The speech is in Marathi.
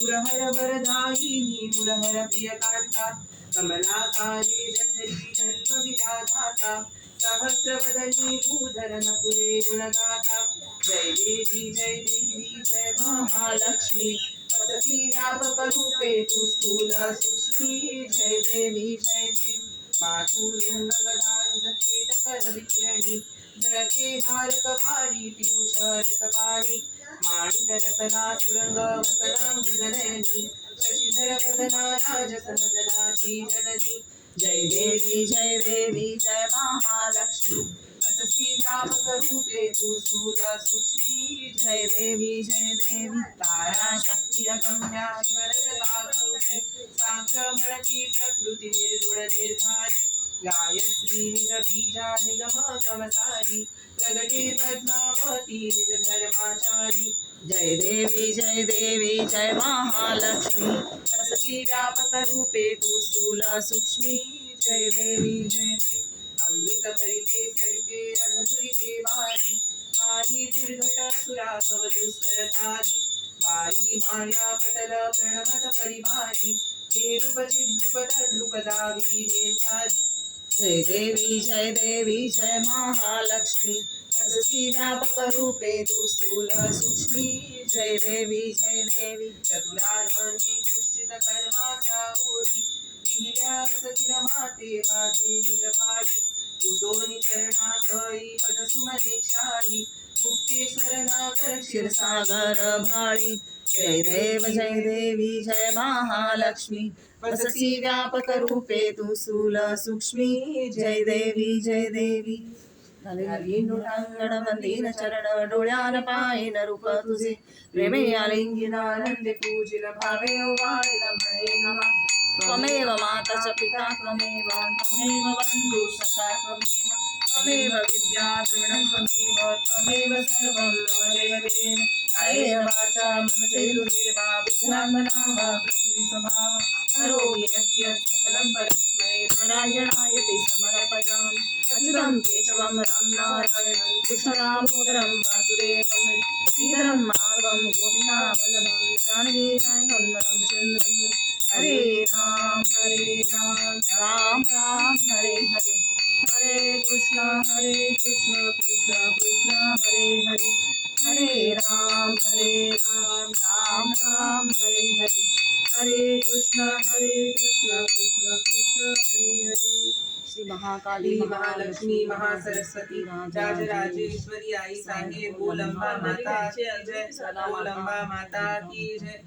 मुरहर वरदायिनी मुरहर प्रियकांता कमलाकारी जठरी धर्मविलाधाता सहस्रवदनी भूधरनपुरे गुणगाता जय देवी जय महालक्ष्मी वसती व्यापक रूपे तू स्थूल सूक्ष्मी जय देवी मातुलिंग गदारुध कीटकर विकिरणी जळके हार कवारी पियुष रसपाणी माणिक रसना सुरंग वसना मृगनयनी शशिधर वदना राजसमदनाची जननी जय देवी जय महालक्ष्मी वसती व्यापक रूपे तू स्थूल सूक्ष्मी जय देवी तारा शक्ती अगम्या ईश्वरता गौरी सांख्य म्हणती प्रकृती निर्गुण निर्धारी गायत्री निज बीजा निगम कमसारी प्रगटे पद्मावती निज धर्माचारी जय देवी जय महालक्ष्मी वसती व्यापक रूपे तू स्थूल सूक्ष्मी जय देवी अमृत भरिते सरिते अधुरिते बारी मारी दुर्घट सुरा भव दुस्तरतारी बारी माया पटल प्रणमत परिवारी हे रूप चिद्रूप तद्रूपदावी निर्धारी जय देवी जय महालक्ष्मी वसती व्यापक रूपे तू स्थूल सूक्ष्मी जय देवी चतुराननी पुष्टित कर्माच्या ओढी लिहिल्या सतीन माते माझे निर्भाडी तुझोनी चरणातळी पद सुमनेक्षाळी मुक्तेश्वर नागर क्षीरसागर भाळी जय देवी जय महालक्ष्मी वसती व्यापक रूपे तू स्थूल सूक्ष्मी जय देवी मंदिर चरण डोळ्यान पायन रूप तुझे प्रेमे आलिंगिनानंदे पूजिल भावे वाळिल म्हणे नमा त्वमेव माता च पिता त्वमेव बंधु सखा त्वमेव विद्या द्रविणं त्वमेव सर्वं मम देव कायेन वाचा मनसेन्दुर्वा बुद्ध्यात्मना वा प्रकृति स्वभाव करोमि यद्यत् सकलं परस्मै नारायणाय ते समर्पयामि अच्युतं केशवं राम नारायणं कृष्णदामोदरं वासुदेवं श्रीधरं माधवं गोपीनावल्लभं जानकीनायकं रामचन्द्रं हरे राम राम राम हरे हरे हरे कृष्ण कृष्ण कृष्ण हरे हरे हरे राम राम राम हरे हरे हरे कृष्ण कृष्ण कृष्ण हरे हरे श्री महाकाली महालक्ष्मी महासरस्वती राजराजेश्वरी आई साहेब गोलंबा माता की जय गोलंबा माता की जय